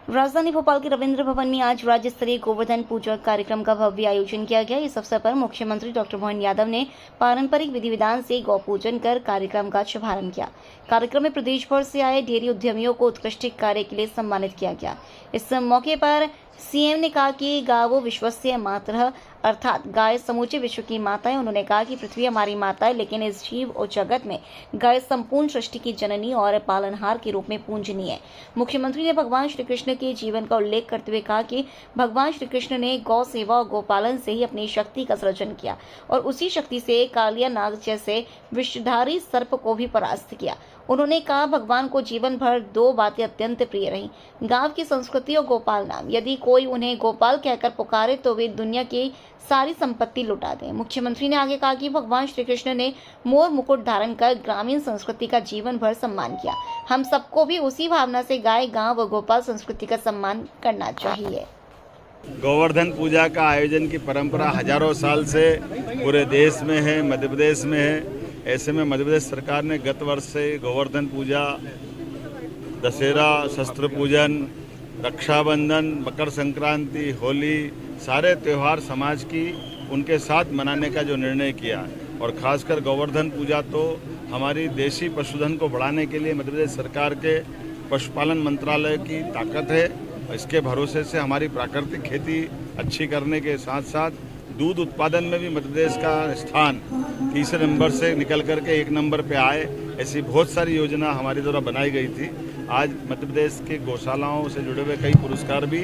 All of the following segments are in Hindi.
राजधानी भोपाल के रविंद्र भवन में आज राज्य स्तरीय गोवर्धन पूजा कार्यक्रम का भव्य आयोजन किया गया। इस अवसर पर मुख्यमंत्री डॉक्टर मोहन यादव ने पारंपरिक विधि विधान से गौ पूजन कर कार्यक्रम का शुभारंभ किया। कार्यक्रम में प्रदेश भर से आए डेयरी उद्यमियों को उत्कृष्ट कार्य के लिए सम्मानित किया गया। इस मौके पर सीएम ने कहा कि गावो विश्वस्य मातरः, अर्थात गाय समूचे विश्व की माता है। उन्होंने कहा कि पृथ्वी हमारी माता है, लेकिन इस जीव और जगत में गाय संपूर्ण सृष्टि की जननी और पालनहार के रूप में पूजनीय है। मुख्यमंत्री ने भगवान श्री कृष्ण के जीवन का उल्लेख करते हुए कहा कि भगवान श्री कृष्ण ने गौ सेवा और गोपालन से ही अपनी शक्ति का सृजन किया और उसी शक्ति से कालिया नाग जैसे विषधारी सर्प को भी परास्त किया। उन्होंने कहा, भगवान को जीवन भर दो बातें अत्यंत प्रिय रही, गांव की संस्कृति और गोपाल नाम। यदि कोई उन्हें गोपाल कहकर पुकारे तो वे दुनिया की सारी संपत्ति लुटा दें। मुख्यमंत्री ने आगे कहा कि भगवान श्री कृष्ण ने मोर मुकुट धारण कर ग्रामीण संस्कृति का जीवन भर सम्मान किया। हम सबको भी उसी भावना से गाय, गांव व गोपाल संस्कृति का सम्मान करना चाहिए। गोवर्धन पूजा का आयोजन की परंपरा हजारों साल से पूरे देश में है, मध्य प्रदेश में है। ऐसे में मध्य प्रदेश सरकार ने गत वर्ष से गोवर्धन पूजा, दशहरा, शस्त्र पूजन, रक्षाबंधन, मकर संक्रांति, होली, सारे त्यौहार समाज की उनके साथ मनाने का जो निर्णय किया और खासकर गोवर्धन पूजा तो हमारी देशी पशुधन को बढ़ाने के लिए मध्य प्रदेश सरकार के पशुपालन मंत्रालय की ताकत है। इसके भरोसे से हमारी प्राकृतिक खेती अच्छी करने के साथ साथ दूध उत्पादन में भी मध्य प्रदेश का स्थान तीसरे नंबर से निकल करके 1 नंबर पे आए। ऐसी बहुत सारी योजना हमारे द्वारा बनाई गई थी। आज मध्य प्रदेश के गौशालाओं से जुड़े हुए कई पुरस्कार भी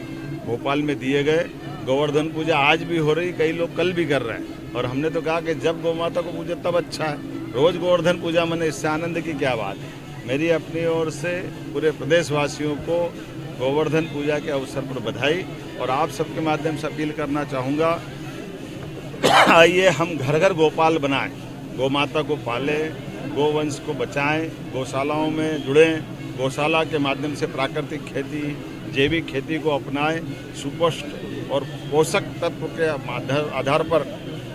भोपाल में दिए गए। गोवर्धन पूजा आज भी हो रही, कई लोग कल भी कर रहे हैं और हमने तो कहा कि जब गौ माता को पूजे तब अच्छा है। रोज गोवर्धन पूजा मने, इससे आनंद की क्या बात है। मेरी अपनी ओर से पूरे प्रदेशवासियों को गोवर्धन पूजा के अवसर पर बधाई और आप सबके माध्यम से अपील करना चाहूँगा, आइए हम घर घर गोपाल बनाएं, गौ माता को पालें, गोवंश को बचाएं, गौशालाओं में जुड़ें, गौशाला के माध्यम से प्राकृतिक खेती, जैविक खेती को अपनाएं, सुपुष्ट और पोषक तत्व के आधार पर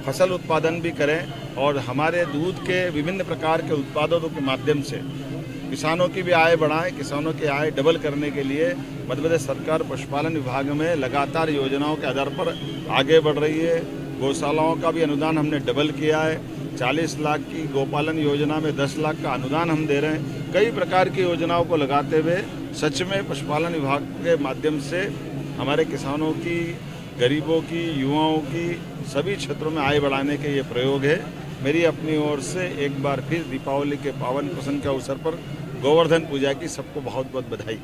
फसल उत्पादन भी करें और हमारे दूध के विभिन्न प्रकार के उत्पादों के माध्यम से किसानों की भी आय बढ़ाएं। किसानों की आय डबल करने के लिए मध्य प्रदेश सरकार पशुपालन विभाग में लगातार योजनाओं के आधार पर आगे बढ़ रही है। गौशालाओं का भी अनुदान हमने डबल किया है। 40 लाख की गौपालन योजना में 10 लाख का अनुदान हम दे रहे हैं। कई प्रकार की योजनाओं को लगाते हुए सच में पशुपालन विभाग के माध्यम से हमारे किसानों की, गरीबों की, युवाओं की सभी क्षेत्रों में आय बढ़ाने के ये प्रयोग है। मेरी अपनी ओर से एक बार फिर दीपावली के पावन प्रसंग के अवसर पर गोवर्धन पूजा की सबको बहुत बहुत बधाई।